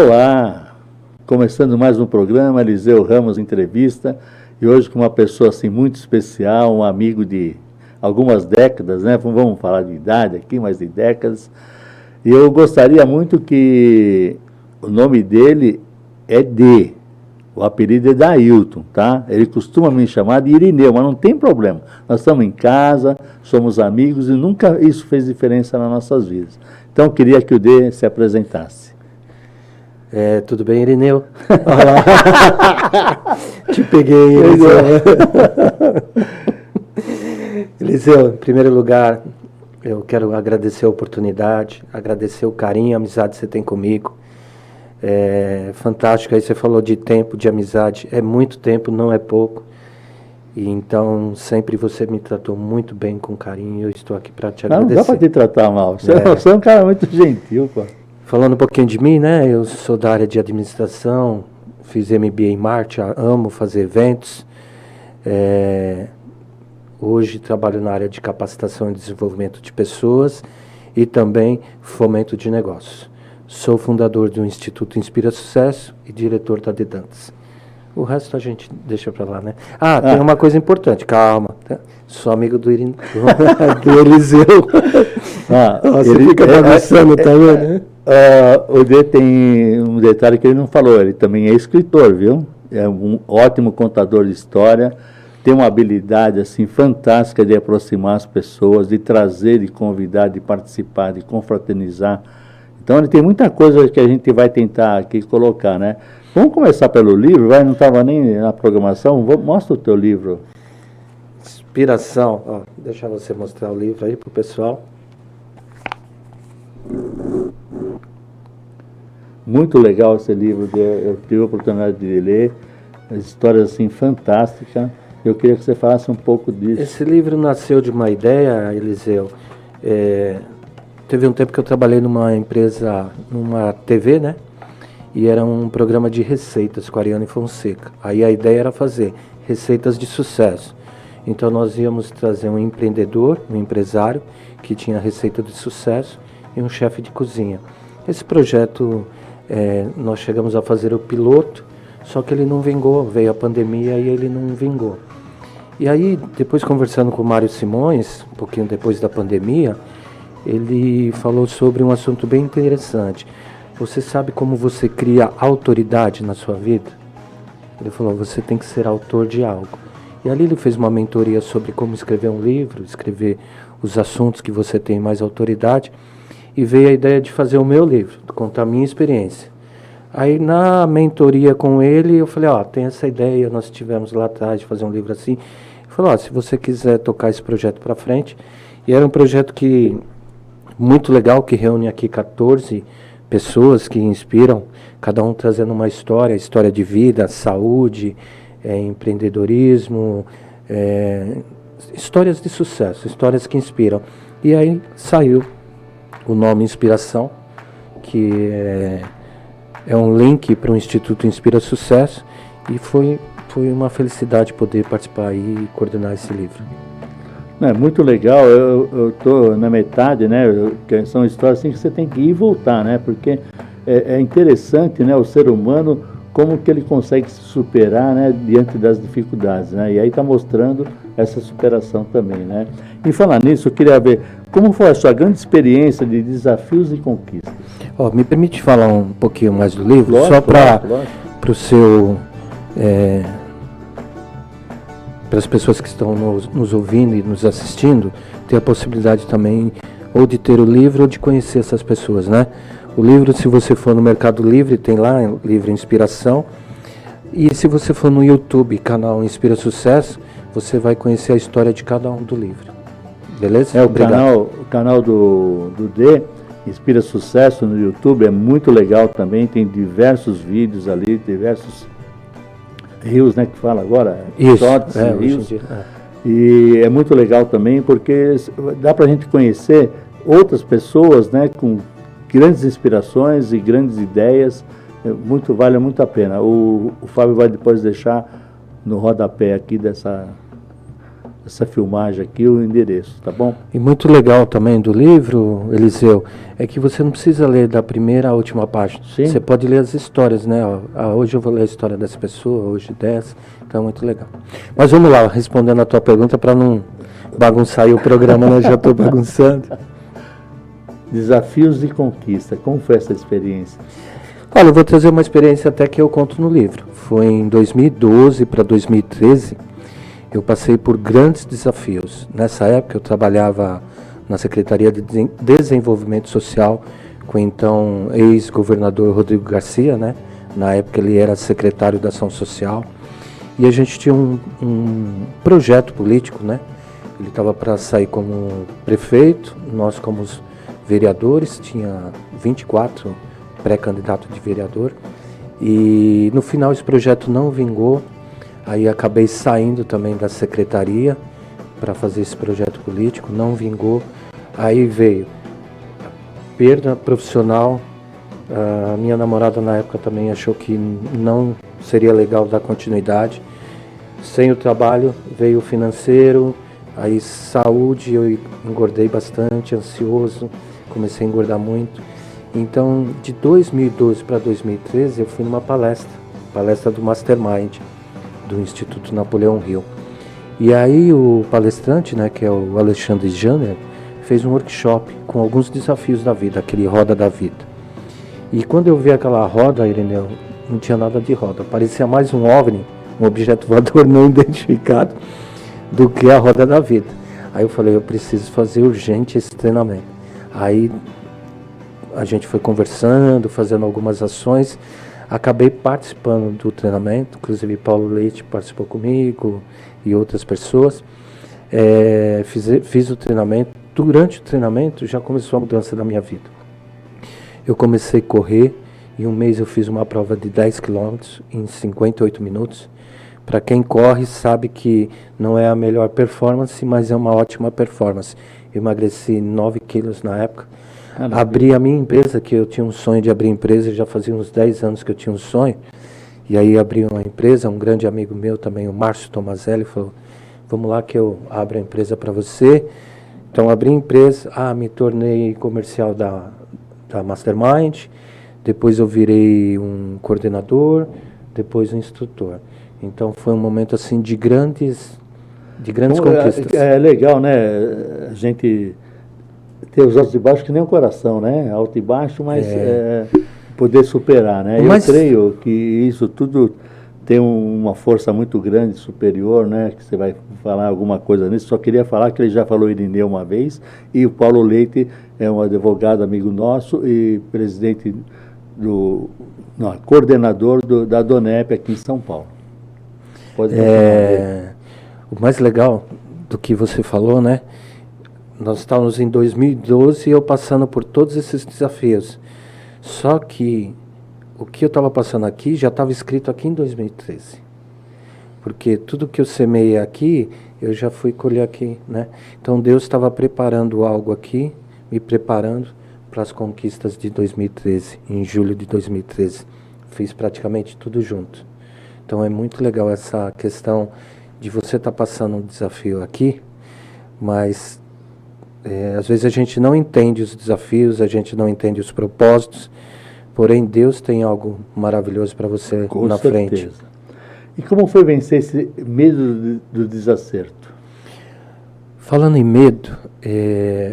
Olá, começando mais um programa, Eliseu Ramos Entrevista, e hoje com uma pessoa assim muito especial, um amigo de algumas décadas, né? Vamos falar de idade aqui, mas de décadas. E eu gostaria muito que o nome dele é D, o apelido é Dailton, tá? Ele costuma me chamar de Irineu, mas não tem problema. Nós estamos em casa, somos amigos e nunca isso fez diferença nas nossas vidas. Então eu queria que o D se apresentasse. Tudo bem, Irineu? Olá. Te peguei, Eliseu. Eliseu, em primeiro lugar, eu quero agradecer a oportunidade, agradecer o carinho, a amizade que você tem comigo. É fantástico, aí você falou de tempo, de amizade, é muito tempo, não é pouco. E então, sempre você me tratou muito bem, com carinho, eu estou aqui para te agradecer. Não dá para te tratar mal, você é um cara muito gentil, pô. Falando um pouquinho de mim, né? Eu sou da área de administração, fiz MBA em marketing, amo fazer eventos. Hoje trabalho na área de capacitação e desenvolvimento de pessoas e também fomento de negócios. Sou fundador do Instituto Inspira Sucesso e diretor da Dedantas. O resto a gente deixa para lá, né? Tem uma coisa importante, calma. Tá? Sou amigo do Eliseu. Você fica bagunçando também, né? O D tem um detalhe que ele não falou, ele também é escritor, viu? É um ótimo contador de história, tem uma habilidade assim fantástica de aproximar as pessoas, de trazer, de convidar, de participar, de confraternizar. Então ele tem muita coisa que a gente vai tentar aqui colocar, né? Vamos começar pelo livro, vai? Não estava nem na programação, mostra o teu livro. Inspiração, deixa você mostrar o livro aí para o pessoal. Muito legal esse livro, eu tive a oportunidade de ler, histórias assim fantásticas. Eu queria que você falasse um pouco disso. Esse livro nasceu de uma ideia, Eliseu. Teve um tempo que eu trabalhei numa empresa, numa TV, né? E era um programa de receitas com a Ariane Fonseca. Aí a ideia era fazer receitas de sucesso. Então nós íamos trazer um empreendedor, um empresário, que tinha receita de sucesso, e um chefe de cozinha. Esse projeto, nós chegamos a fazer o piloto, só que ele não vingou, veio a pandemia e ele não vingou. E aí, depois conversando com o Mário Simões, um pouquinho depois da pandemia, ele falou sobre um assunto bem interessante. Você sabe como você cria autoridade na sua vida? Ele falou, você tem que ser autor de algo. E ali ele fez uma mentoria sobre como escrever um livro, escrever os assuntos que você tem mais autoridade, e veio a ideia de fazer o meu livro, contar a minha experiência. Aí na mentoria com ele, eu falei, tem essa ideia, nós tivemos lá atrás de fazer um livro assim. Ele falou, se você quiser tocar esse projeto para frente, e era um projeto muito legal, que reúne aqui 14 pessoas que inspiram, cada um trazendo uma história de vida, saúde, empreendedorismo, histórias de sucesso, histórias que inspiram. E aí saiu o nome Inspiração, que é um link para o Instituto Inspira Sucesso, e foi uma felicidade poder participar e coordenar esse livro. É muito legal, eu estou na metade, né? São histórias assim que você tem que ir e voltar, né? Porque é interessante, né? O ser humano, como que ele consegue se superar, né? Diante das dificuldades, né? E aí está mostrando essa superação também, né? E falar nisso, eu queria ver como foi a sua grande experiência de desafios e conquistas. Me permite falar um pouquinho mais do livro? Lógico, só para o seu... para as pessoas que estão nos ouvindo e nos assistindo, ter a possibilidade também ou de ter o livro ou de conhecer essas pessoas, né? O livro, se você for no Mercado Livre, tem lá, livro Inspiração. E se você for no YouTube, canal Inspira Sucesso, você vai conhecer a história de cada um do livro. Beleza? O canal do D, Inspira Sucesso, no YouTube, é muito legal também, tem diversos vídeos ali, diversos rios, né, que fala agora? Isso, shorts, rios. E é muito legal também, porque dá para a gente conhecer outras pessoas, né, com grandes inspirações e grandes ideias, vale muito a pena. O Fábio vai depois deixar no rodapé aqui dessa essa filmagem aqui, o endereço, tá bom? E muito legal também do livro, Eliseu, é que você não precisa ler da primeira à última página. Sim. Você pode ler as histórias, né? Hoje eu vou ler a história dessa pessoa, hoje dessa. Então é muito legal. Mas vamos lá, respondendo a tua pergunta para não bagunçar aí o programa, né? Já estou bagunçando. Desafios de conquista, como foi essa experiência? Olha, eu vou trazer uma experiência até que eu conto no livro. Foi em 2012 para 2013, eu passei por grandes desafios. Nessa época eu trabalhava na Secretaria de Desenvolvimento Social com o então ex-governador Rodrigo Garcia, né? Na época ele era secretário da Ação Social. E a gente tinha um projeto político, né? Ele estava para sair como prefeito, nós como vereadores, tinha 24 pré-candidatos de vereador. E no final esse projeto não vingou, aí acabei saindo também da secretaria para fazer esse projeto político, não vingou. Aí veio a perda profissional, a minha namorada na época também achou que não seria legal dar continuidade. Sem o trabalho veio o financeiro, aí saúde, eu engordei bastante, ansioso, comecei a engordar muito. Então, de 2012 para 2013, eu fui numa palestra do Mastermind, do Instituto Napoleão Hill. E aí o palestrante, né, que é o Alexandre Janner, fez um workshop com alguns desafios da vida, aquele Roda da Vida. E quando eu vi aquela roda, Irineu, não tinha nada de roda, parecia mais um OVNI, um objeto voador não identificado, do que a Roda da Vida. Aí eu falei, eu preciso fazer urgente esse treinamento. Aí a gente foi conversando, fazendo algumas ações, acabei participando do treinamento, inclusive Paulo Leite participou comigo e outras pessoas. Fiz o treinamento, durante o treinamento já começou a mudança da minha vida. Eu comecei a correr, em um mês eu fiz uma prova de 10 quilômetros em 58 minutos. Para quem corre sabe que não é a melhor performance, mas é uma ótima performance. Eu emagreci 9 quilos na época. Abri a minha empresa, que eu tinha um sonho de abrir empresa, já fazia uns 10 anos que eu tinha um sonho. E aí abri uma empresa, um grande amigo meu também, o Márcio Tomazelli, falou, vamos lá que eu abro a empresa para você. Então abri a empresa, me tornei comercial da Mastermind, depois eu virei um coordenador, depois um instrutor. Então foi um momento assim de grandes conquistas. É legal, né? A gente ter os altos e baixos que nem o coração, né? Alto e baixo, mas poder superar, né? Eu creio que isso tudo tem uma força muito grande, superior, né? Que você vai falar alguma coisa nisso. Só queria falar que ele já falou Irineu uma vez, e o Paulo Leite é um advogado amigo nosso e presidente coordenador da DONEP aqui em São Paulo. Pode o mais legal do que você falou, né? Nós estávamos em 2012 e eu passando por todos esses desafios. Só que o que eu estava passando aqui já estava escrito aqui em 2013. Porque tudo que eu semeei aqui, eu já fui colher aqui, né? Então Deus estava preparando algo aqui, me preparando para as conquistas de 2013, em julho de 2013. Fiz praticamente tudo junto. Então é muito legal essa questão de você estar passando um desafio aqui, mas às vezes a gente não entende os desafios, a gente não entende os propósitos, porém Deus tem algo maravilhoso para você na frente. E como foi vencer esse medo do desacerto? Falando em medo,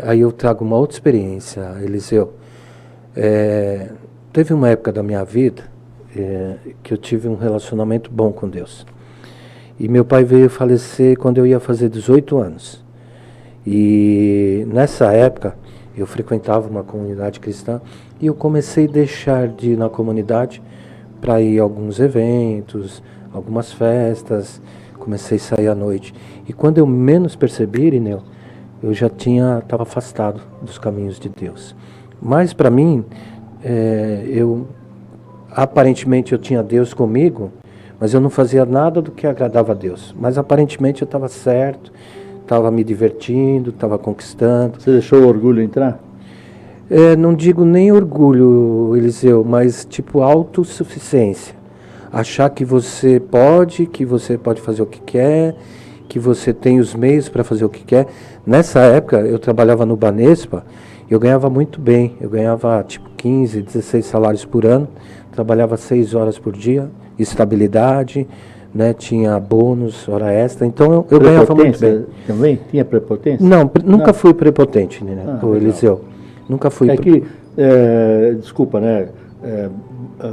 aí eu trago uma outra experiência, Eliseu. Teve uma época da minha vida que eu tive um relacionamento bom com Deus. E meu pai veio falecer quando eu ia fazer 18 anos. E nessa época eu frequentava uma comunidade cristã e eu comecei a deixar de ir na comunidade para ir a alguns eventos, algumas festas, comecei a sair à noite. E quando eu menos percebi, Irineu, eu já estava afastado dos caminhos de Deus. Mas para mim, aparentemente eu tinha Deus comigo, mas eu não fazia nada do que agradava a Deus. Mas aparentemente eu estava certo, estava me divertindo, estava conquistando. Você deixou o orgulho entrar? Não digo nem orgulho, Eliseu, mas tipo autossuficiência. Achar que você pode fazer o que quer que você tem os meios para fazer o que quer. Nessa época, eu trabalhava no Banespa, eu ganhava muito bem. Eu ganhava tipo 15, 16 salários por ano, trabalhava 6 horas por dia, estabilidade, né, tinha bônus, hora extra, então eu ganhava muito bem. Também tinha prepotência? Não, nunca fui prepotente, né, Eliseu. Nunca fui. Desculpa, né?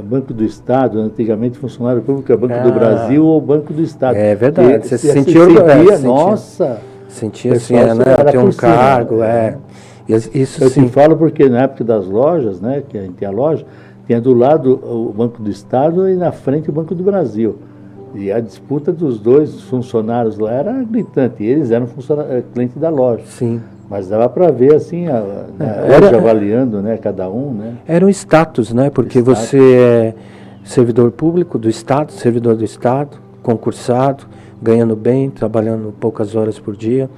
Banco do Estado, antigamente funcionário público é Banco do Brasil ou Banco do Estado. É verdade, você se sentia, nossa, sentia assim, né, ter um cargo, Isso eu sim. te falo porque na época das lojas, né, que a gente tinha loja, tinha do lado o Banco do Estado e na frente o Banco do Brasil. E a disputa dos dois funcionários lá era gritante, eles eram clientes da loja. Sim. Mas dava para ver assim, hoje avaliando, né, cada um, né? Era um status, né? Porque você é servidor público do Estado, servidor do Estado, concursado, ganhando bem, trabalhando poucas horas por dia.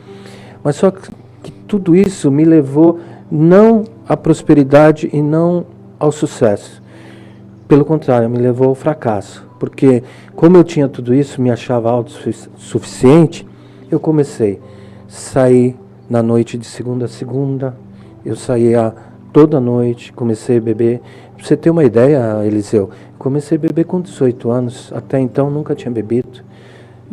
Mas só que tudo isso me levou não à prosperidade e não ao sucesso. Pelo contrário, me levou ao fracasso. Porque como eu tinha tudo isso, me achava autossuficiente, eu comecei a sair na noite de segunda a segunda, eu saía toda noite, comecei a beber. Pra você ter uma ideia, Eliseu, comecei a beber com 18 anos, até então nunca tinha bebido.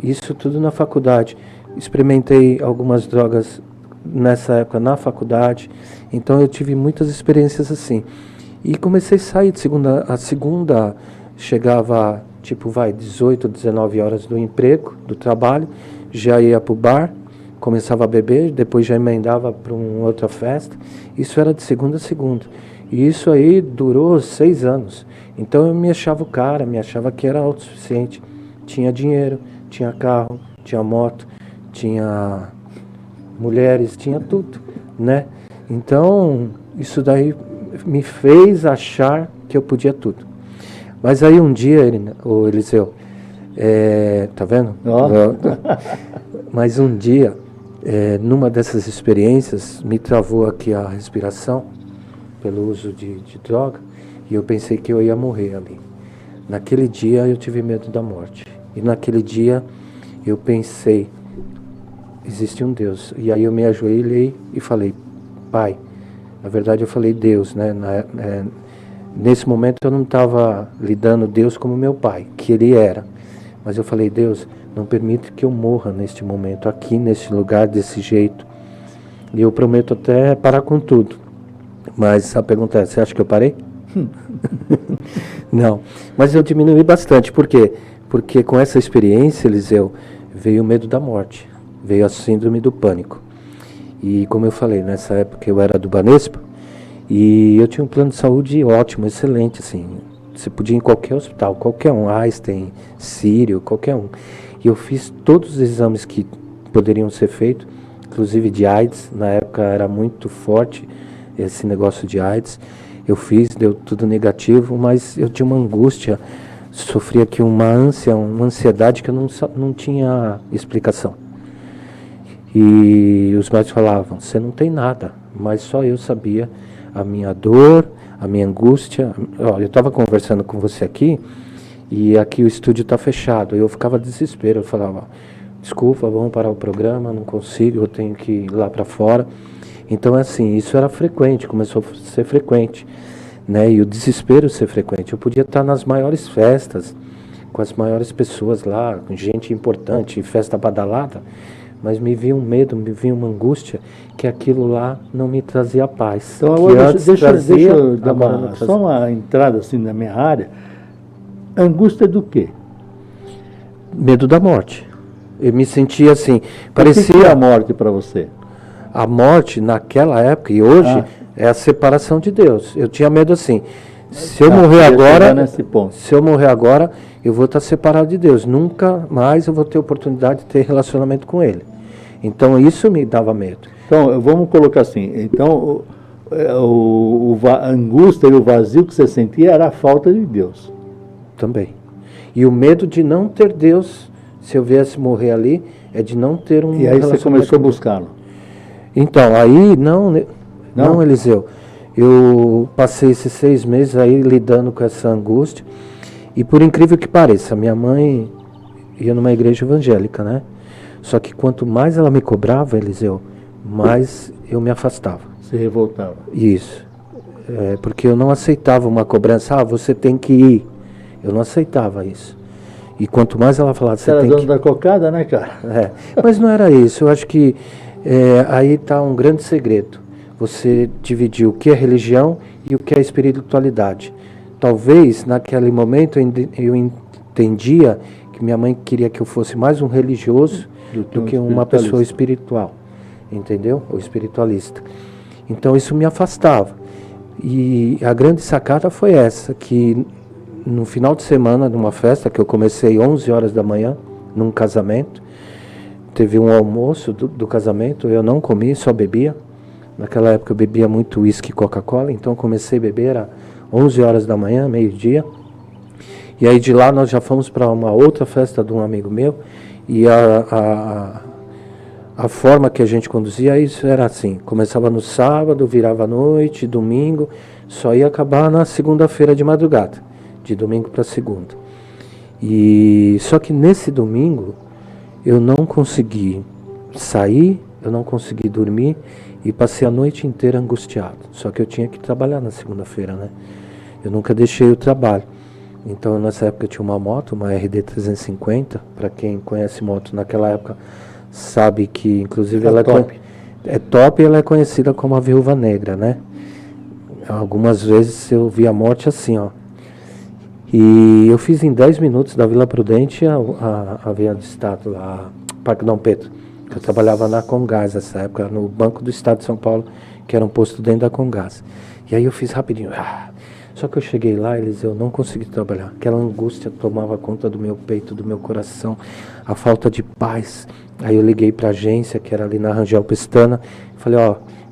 Isso tudo na faculdade. Experimentei algumas drogas nessa época na faculdade, então eu tive muitas experiências assim. E comecei a sair de segunda a segunda, chegava tipo 18, 19 horas do emprego, do trabalho, já ia para o bar, começava a beber, depois já emendava para uma outra festa. Isso era de segunda a segunda. E isso aí durou 6 anos. Então eu me achava o cara, me achava que era autossuficiente. Tinha dinheiro, tinha carro, tinha moto, tinha mulheres, tinha tudo, né? Então isso daí me fez achar que eu podia tudo. Mas aí um dia, o Eliseu, tá vendo? Mas um dia, numa dessas experiências, me travou aqui a respiração pelo uso de droga e eu pensei que eu ia morrer ali. Naquele dia eu tive medo da morte. E naquele dia eu pensei, existe um Deus. E aí eu me ajoelhei e falei, Pai, na verdade eu falei Deus, né? Nesse momento eu não estava lidando Deus como meu pai, que ele era. Mas eu falei, Deus, não permite que eu morra neste momento, aqui nesse lugar, desse jeito. E eu prometo até parar com tudo. Mas a pergunta é, você acha que eu parei? Não. Mas eu diminui bastante. Por quê? Porque com essa experiência, Eliseu, veio o medo da morte. Veio a síndrome do pânico. E como eu falei, nessa época eu era do Banespa, e eu tinha um plano de saúde ótimo, excelente, assim. Você podia ir em qualquer hospital, qualquer um, Einstein, Sírio, qualquer um. E eu fiz todos os exames que poderiam ser feitos, inclusive de AIDS. Na época era muito forte esse negócio de AIDS. Eu fiz, deu tudo negativo, mas eu tinha uma angústia, sofria aqui uma ânsia, uma ansiedade que eu não tinha explicação. E os médicos falavam, você não tem nada, mas só eu sabia a minha dor, a minha angústia. Eu estava conversando com você aqui, e aqui o estúdio está fechado. Eu ficava desespero, eu falava, desculpa, vamos parar o programa, não consigo, eu tenho que ir lá para fora. Então, assim, isso era frequente, começou a ser frequente, né? E o desespero ser frequente. Eu podia estar nas maiores festas, com as maiores pessoas lá, com gente importante, festa badalada, mas me vinha um medo, me vinha uma angústia, que aquilo lá não me trazia paz. Então, agora deixa eu dar só uma entrada assim na minha área. Angústia do quê? Medo da morte. Eu me sentia assim, parecia... O que é a morte para você? A morte, naquela época e hoje, é a separação de Deus. Eu tinha medo assim, se eu morrer agora, eu vou estar separado de Deus. Nunca mais eu vou ter oportunidade de ter relacionamento com Ele. Então isso me dava medo. Então, vamos colocar assim, então a angústia e o vazio que você sentia era a falta de Deus. Também. E o medo de não ter Deus, se eu viesse morrer ali, é de não ter um relacionamento. E aí você começou a buscá-lo? Então, aí não, Eliseu. Eu passei esses 6 meses aí lidando com essa angústia. E por incrível que pareça, minha mãe ia numa igreja evangélica, né? Só que quanto mais ela me cobrava, Eliseu, mais eu me afastava. Se revoltava. Isso. Porque eu não aceitava uma cobrança, você tem que ir. Eu não aceitava isso. E quanto mais ela falava, você era dono da cocada, né, cara? Mas não era isso. Eu acho que aí está um grande segredo. Você dividir o que é religião e o que é espiritualidade. Talvez, naquele momento, eu entendia que minha mãe queria que eu fosse mais um religioso do que uma pessoa espiritual. Entendeu? Ou espiritualista. Então, isso me afastava. E a grande sacada foi essa, que no final de semana, numa festa, que eu comecei 11 horas da manhã, num casamento, teve um almoço do casamento, eu não comi, só bebia. Naquela época eu bebia muito uísque e Coca-Cola, então comecei a beber às 11 horas da manhã, meio-dia. E aí de lá nós já fomos para uma outra festa de um amigo meu, e a forma que a gente conduzia isso era assim, começava no sábado, virava à noite, domingo, só ia acabar na segunda-feira de madrugada, de domingo para segunda. E só que nesse domingo eu não consegui sair, eu não consegui dormir e passei a noite inteira angustiado. Só que eu tinha que trabalhar na segunda-feira, né? Eu nunca deixei o trabalho. Então nessa época eu tinha uma moto, uma RD 350, para quem conhece moto naquela época sabe que inclusive ela é top e ela é conhecida como a Viúva Negra, né? Algumas vezes eu vi a morte assim, ó. E eu fiz em 10 minutos da Vila Prudente a Via do Estado, lá, Parque Dom Pedro. Eu trabalhava na Comgás nessa época, no Banco do Estado de São Paulo, que era um posto dentro da Comgás. E aí eu fiz rapidinho. Só que eu cheguei lá, eu não consegui trabalhar. Aquela angústia tomava conta do meu peito, do meu coração, a falta de paz. Aí eu liguei para a agência, que era ali na Rangel Pestana, e falei,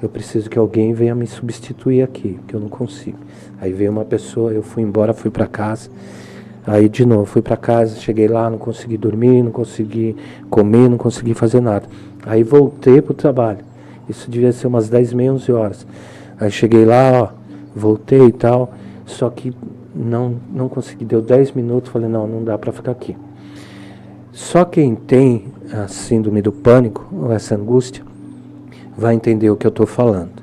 eu preciso que alguém venha me substituir aqui, que eu não consigo. Aí veio uma pessoa, eu fui embora, fui para casa. Aí de novo, fui para casa, cheguei lá, não consegui dormir, não consegui comer, não consegui fazer nada. Aí voltei pro trabalho. Isso devia ser umas 10h30, 11 horas. Aí cheguei lá, voltei e tal, só que não consegui. Deu 10 minutos, falei, não dá para ficar aqui. Só quem tem a síndrome do pânico, ou essa angústia, vai entender o que eu estou falando.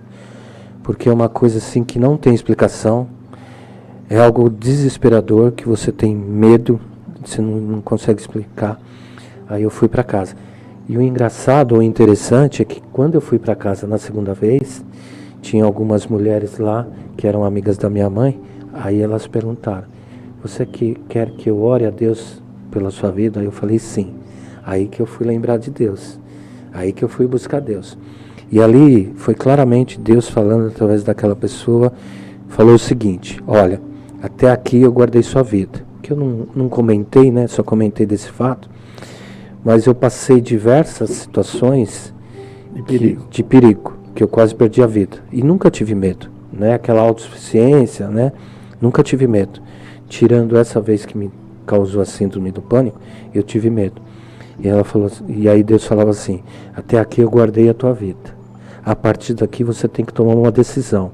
Porque é uma coisa assim que não tem explicação. É algo desesperador, que você tem medo, você não consegue explicar. Aí eu fui para casa. E o engraçado ou interessante é que quando eu fui para casa na segunda vez, tinha algumas mulheres lá que eram amigas da minha mãe. Aí elas perguntaram, você quer que eu ore a Deus pela sua vida? Aí eu falei sim. Aí que eu fui lembrar de Deus. Aí que eu fui buscar Deus. E ali foi claramente Deus falando através daquela pessoa, falou o seguinte, olha, até aqui eu guardei sua vida. Que eu não comentei, né? Só comentei desse fato. Mas eu passei diversas situações de perigo, que eu quase perdi a vida. E nunca tive medo, né? Aquela autossuficiência, né? Nunca tive medo. Tirando essa vez que me causou a síndrome do pânico, eu tive medo. E ela falou, e aí Deus falava assim, até aqui eu guardei a tua vida. A partir daqui você tem que tomar uma decisão.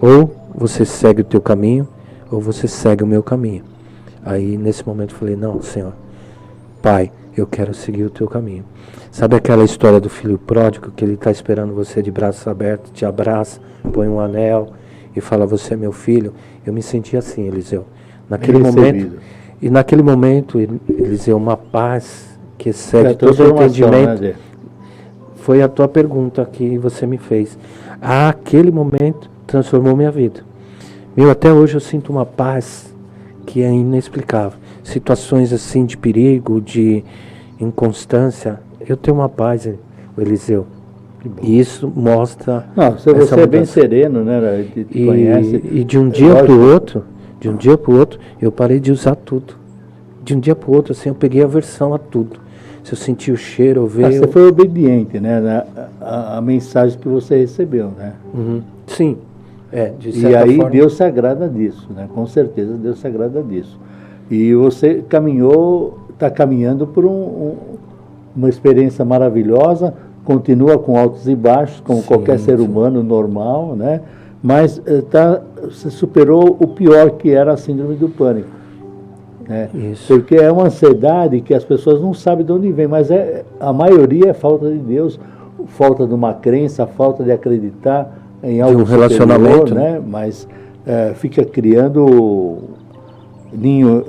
Ou você segue o teu caminho, ou você segue o meu caminho. Aí nesse momento eu falei, não, Senhor, Pai, eu quero seguir o teu caminho. Sabe aquela história do filho pródigo, que ele está esperando você de braços abertos, te abraça, põe um anel e fala, você é meu filho? Eu me senti assim, Eliseu. Naquele momento, e naquele momento, Eliseu, uma paz que excede todo o entendimento. Né, foi a tua pergunta que você me fez. Aquele momento transformou minha vida. Até hoje eu sinto uma paz que é inexplicável. Situações assim de perigo, de inconstância, eu tenho uma paz, Eliseu. E isso mostra... Você é bem sereno, né? Te conhece. E de um dia para o outro, eu parei de usar tudo. De um dia para o outro, assim, eu peguei aversão a tudo. Se eu senti o cheiro, eu vejo... Você foi obediente, né? A mensagem que você recebeu, né? Uhum. Sim. De certa forma. E aí Deus se agrada disso, né? Com certeza Deus se agrada disso. E você está caminhando por uma experiência maravilhosa, continua com altos e baixos, como qualquer ser humano normal, né? Mas você superou o pior, que era a síndrome do pânico. né? Isso. Porque é uma ansiedade que as pessoas não sabem de onde vem, mas a maioria é falta de Deus, falta de uma crença, falta de acreditar em algo relacionamento, superior, né? Mas fica criando ninho.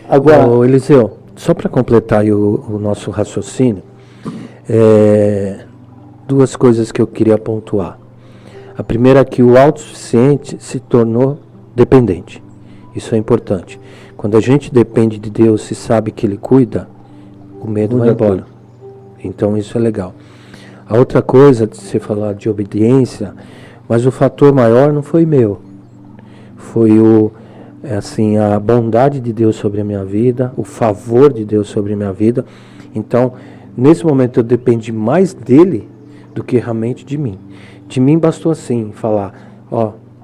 Agora, Ô, Eliseu, só para completar aí o nosso raciocínio, duas coisas que eu queria pontuar. A primeira é que o autossuficiente se tornou dependente. Isso é importante. Quando a gente depende de Deus e sabe que Ele cuida, o medo vai embora. Então isso é legal. A outra coisa, você falar de obediência, mas o fator maior não foi meu. Foi a bondade de Deus sobre a minha vida, o favor de Deus sobre a minha vida. Então, nesse momento eu dependi mais dele do que realmente de mim. De mim bastou assim, falar,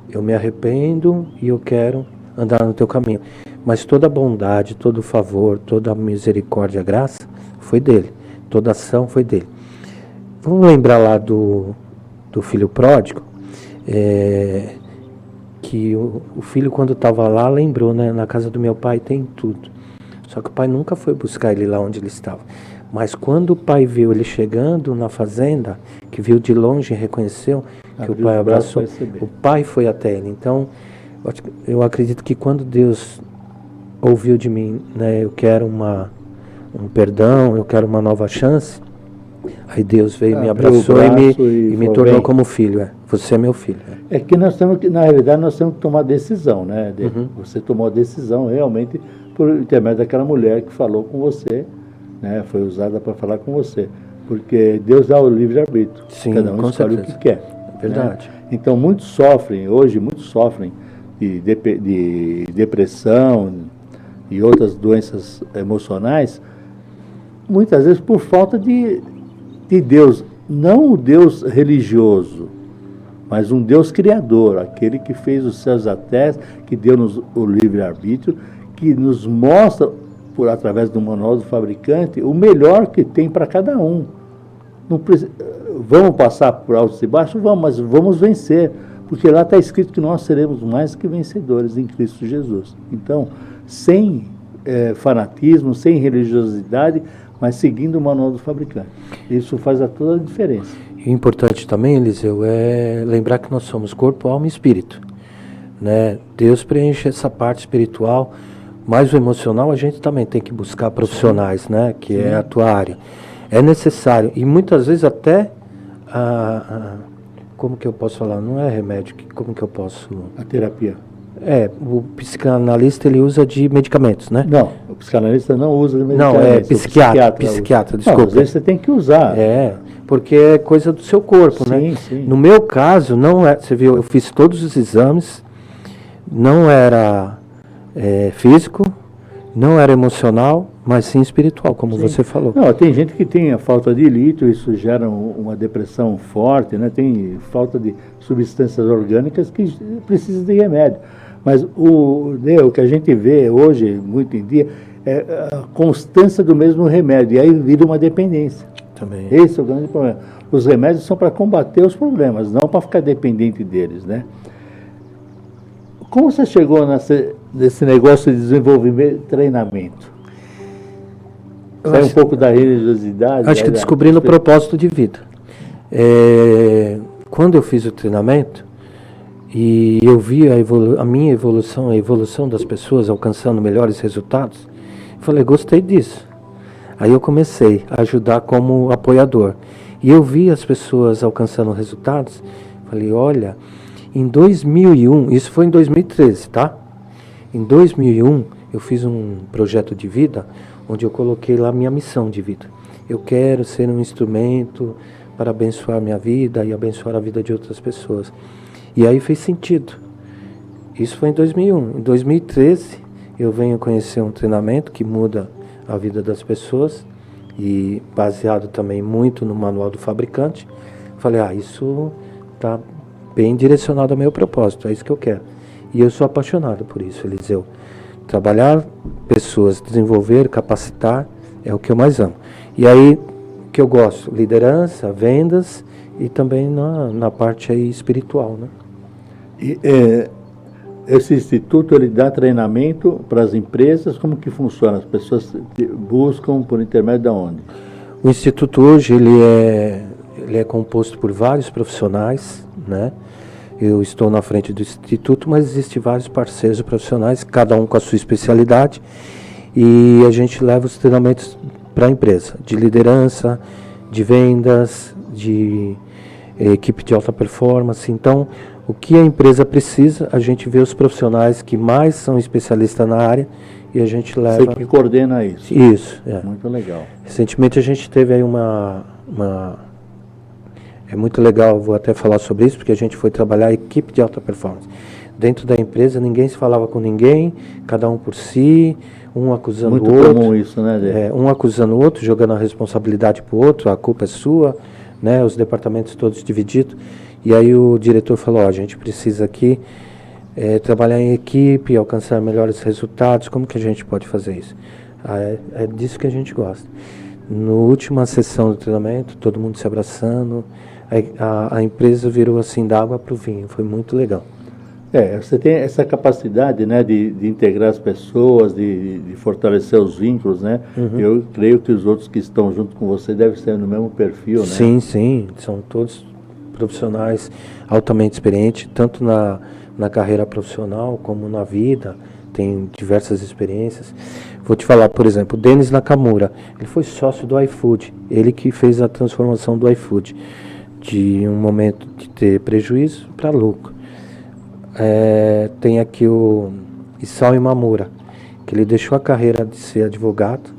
eu me arrependo e eu quero andar no teu caminho. Mas toda a bondade, todo o favor, toda a misericórdia, a graça, foi dele. Toda a ação foi dele. Vamos lembrar lá do filho pródigo, que o filho, quando estava lá, lembrou, né? Na casa do meu pai tem tudo. Só que o pai nunca foi buscar ele lá onde ele estava. Mas quando o pai viu ele chegando na fazenda, que viu de longe e reconheceu que o pai abraçou, o pai foi até ele. Então, eu acredito que quando Deus ouviu de mim, né, eu quero um perdão, eu quero uma nova chance, aí Deus veio, me abraçou e me tornou como filho. Você é meu filho. É que nós temos que, na realidade, nós temos que tomar decisão, né? Você tomou a decisão realmente por intermédio daquela mulher que falou com você, né? Foi usada para falar com você. Porque Deus dá o livre-arbítrio. Cada um escolhe o que quer. Verdade. Né? Então, muitos sofrem de depressão e outras doenças emocionais, muitas vezes por falta de Deus. Não o Deus religioso, mas um Deus criador, aquele que fez os céus e a terra, que deu-nos o livre-arbítrio, que nos mostra, através do manual do fabricante, o melhor que tem para cada um. Não precisa, vamos passar por altos e baixos? Vamos, mas vamos vencer, porque lá está escrito que nós seremos mais que vencedores em Cristo Jesus. Então, sem fanatismo, sem religiosidade, mas seguindo o manual do fabricante. Isso faz toda a diferença. E importante também, Eliseu, é lembrar que nós somos corpo, alma e espírito. Né? Deus preenche essa parte espiritual, mas o emocional a gente também tem que buscar profissionais, né? Que é a tua área. É necessário, e muitas vezes até, como que eu posso falar? Não é remédio, como que eu posso... A terapia. O psicanalista ele usa de medicamentos, né? Não, o psicanalista não usa de medicamentos. Não, é psiquiatra, desculpa. Não, às vezes você tem que usar. Porque é coisa do seu corpo, né? Sim. No meu caso, não é, você viu, eu fiz todos os exames, não era físico, não era emocional, mas sim espiritual, como você falou. Não, tem gente que tem a falta de lítio, isso gera uma depressão forte, né? Tem falta de substâncias orgânicas que precisa de remédio. Mas o que a gente vê hoje, muito em dia, é a constância do mesmo remédio, e aí vira uma dependência. Também. Esse é o grande problema. Os remédios são para combater os problemas, não para ficar dependente deles, né? Como você chegou nesse negócio de desenvolvimento, treinamento? Sai um pouco da religiosidade? Acho que descobrindo o propósito de vida. Quando eu fiz o treinamento e eu vi a minha evolução, a evolução das pessoas alcançando melhores resultados, eu falei, gostei disso. Aí eu comecei a ajudar como apoiador. E eu vi as pessoas alcançando resultados, falei, olha, em 2001, isso foi em 2013, tá? Em 2001, eu fiz um projeto de vida, onde eu coloquei lá minha missão de vida. Eu quero ser um instrumento para abençoar minha vida e abençoar a vida de outras pessoas. E aí fez sentido. Isso foi em 2001. Em 2013, eu venho conhecer um treinamento que muda a vida das pessoas, e baseado também muito no manual do fabricante. Falei, isso está bem direcionado ao meu propósito, é isso que eu quero. E eu sou apaixonado por isso, Eliseu. Trabalhar pessoas, desenvolver, capacitar, é o que eu mais amo. E aí, o que eu gosto? Liderança, vendas e também na parte aí espiritual, né? esse instituto ele dá treinamento para as empresas? Como que funciona? As pessoas buscam por intermédio de onde? O instituto hoje ele é composto por vários profissionais, né? Eu estou na frente do instituto, mas existem vários parceiros profissionais, cada um com a sua especialidade, e a gente leva os treinamentos para a empresa, de liderança, de vendas, de equipe de alta performance. Então, o que a empresa precisa, a gente vê os profissionais que mais são especialistas na área e a gente leva... Você que coordena isso. Isso, é. Muito legal. Recentemente a gente teve aí é muito legal, vou até falar sobre isso, porque a gente foi trabalhar a equipe de alta performance. Dentro da empresa, ninguém se falava com ninguém, cada um por si, um acusando o outro. Muito comum isso, né, Dê? Um acusando o outro, jogando a responsabilidade para o outro, a culpa é sua, né, os departamentos todos divididos. E aí o diretor falou, ó, a gente precisa aqui trabalhar em equipe, alcançar melhores resultados, como que a gente pode fazer isso? É disso que a gente gosta. Na última sessão do treinamento, todo mundo se abraçando, a empresa virou assim da água para o vinho, foi muito legal. Você tem essa capacidade, né, de integrar as pessoas, de fortalecer os vínculos, né? Uhum. Eu creio que os outros que estão junto com você devem ser no mesmo perfil, né? Sim, sim, são todos profissionais altamente experientes, tanto na carreira profissional como na vida, tem diversas experiências. Vou te falar, por exemplo, o Denis Nakamura, ele foi sócio do iFood, ele que fez a transformação do iFood, de um momento de ter prejuízo para lucro. Tem aqui o Isao Imamura, que ele deixou a carreira de ser advogado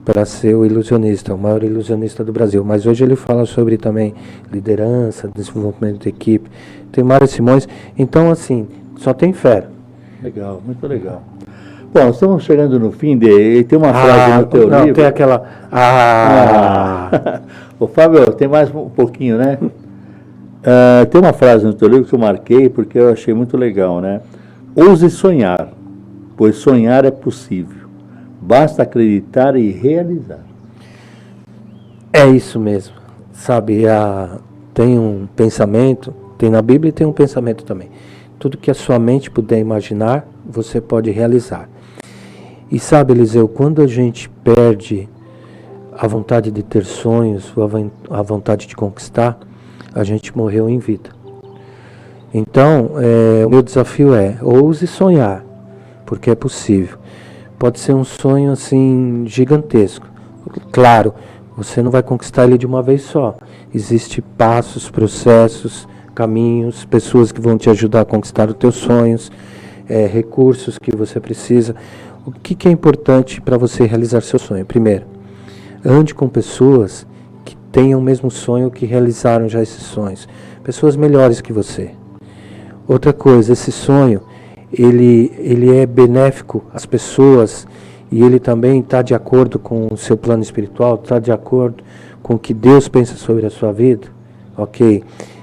para ser o ilusionista, o maior ilusionista do Brasil. Mas hoje ele fala sobre também liderança, desenvolvimento de equipe. Tem Mário Simões. Então, assim, só tem fera. Legal, muito legal. Bom, estamos chegando no fim e tem uma frase no teu livro. Tem aquela... Ô, Fábio, tem mais um pouquinho, né? Tem uma frase no teu livro que eu marquei porque eu achei muito legal, né? Ouse sonhar, pois sonhar é possível. Basta acreditar e realizar. É isso mesmo. Sabe, tem um pensamento, tem na Bíblia e tem um pensamento também. Tudo que a sua mente puder imaginar, você pode realizar. E sabe, Eliseu, quando a gente perde a vontade de ter sonhos, a vontade de conquistar, a gente morreu em vida. Então, o meu desafio é, ouse sonhar, porque é possível. Pode ser um sonho assim gigantesco. Claro, você não vai conquistar ele de uma vez só. Existem passos, processos, caminhos, pessoas que vão te ajudar a conquistar os teus sonhos, recursos que você precisa. O que é importante para você realizar seu sonho? Primeiro, ande com pessoas que tenham o mesmo sonho, que realizaram já esses sonhos. Pessoas melhores que você. Outra coisa, esse sonho, ele é benéfico às pessoas e ele também está de acordo com o seu plano espiritual, está de acordo com o que Deus pensa sobre a sua vida. Ok?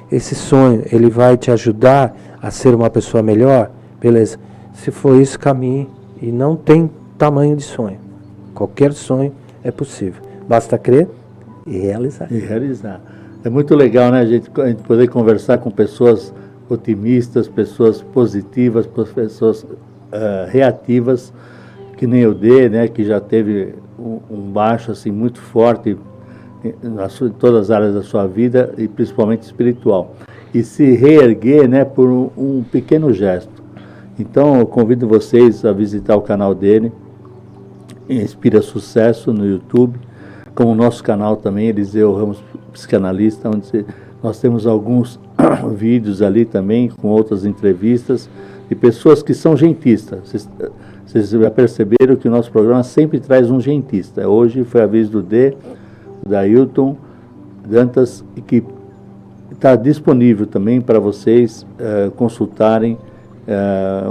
Esse sonho, ele vai te ajudar a ser uma pessoa melhor? Beleza. Se for isso, caminhe. E não tem tamanho de sonho. Qualquer sonho é possível. Basta crer e realizar. E realizar. É muito legal, né, a gente poder conversar com pessoas otimistas, pessoas positivas, pessoas reativas, que nem o D, né, que já teve um baixo assim, muito forte em todas as áreas da sua vida, e principalmente espiritual. E se reerguer, né, por um pequeno gesto. Então, eu convido vocês a visitar o canal dele, Inspira Sucesso, no YouTube, como o nosso canal também, Eliseu Ramos Psicanalista, onde nós temos alguns vídeos ali também, com outras entrevistas, de pessoas que são gentistas. Vocês já perceberam que o nosso programa sempre traz um gentista. Hoje foi a vez do D, da Ailton Dantas, e que está disponível também para vocês consultarem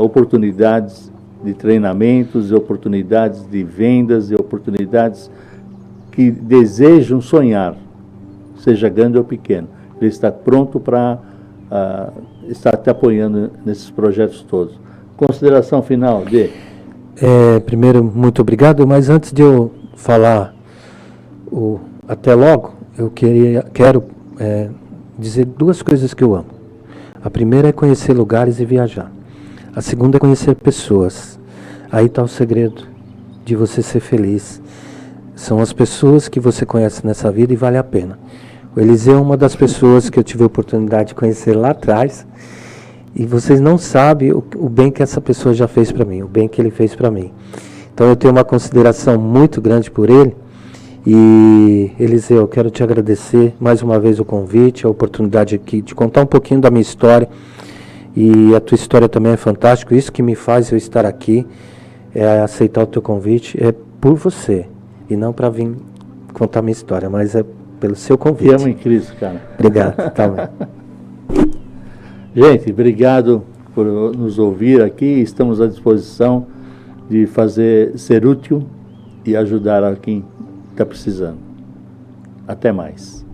oportunidades de treinamentos, oportunidades de vendas e oportunidades que desejam sonhar, seja grande ou pequeno. Ele está pronto para estar te apoiando nesses projetos todos. Consideração final, D? Primeiro, muito obrigado, mas antes de eu falar até logo, eu quero dizer duas coisas que eu amo. A primeira é conhecer lugares e viajar. A segunda é conhecer pessoas. Aí está o segredo de você ser feliz. São as pessoas que você conhece nessa vida e vale a pena. O Eliseu é uma das pessoas que eu tive a oportunidade de conhecer lá atrás. E vocês não sabem o bem que essa pessoa já fez para mim, o bem que ele fez para mim. Então eu tenho uma consideração muito grande por ele. E Eliseu, eu quero te agradecer mais uma vez o convite, a oportunidade aqui de contar um pouquinho da minha história. E a tua história também é fantástica. Isso que me faz eu estar aqui, é aceitar o teu convite, é por você. E não para vir contar minha história, mas é pelo seu convite. Te amo em Cristo, cara. Obrigado, tá bem. Gente, obrigado por nos ouvir aqui. Estamos à disposição de ser útil e ajudar a quem está precisando. Até mais.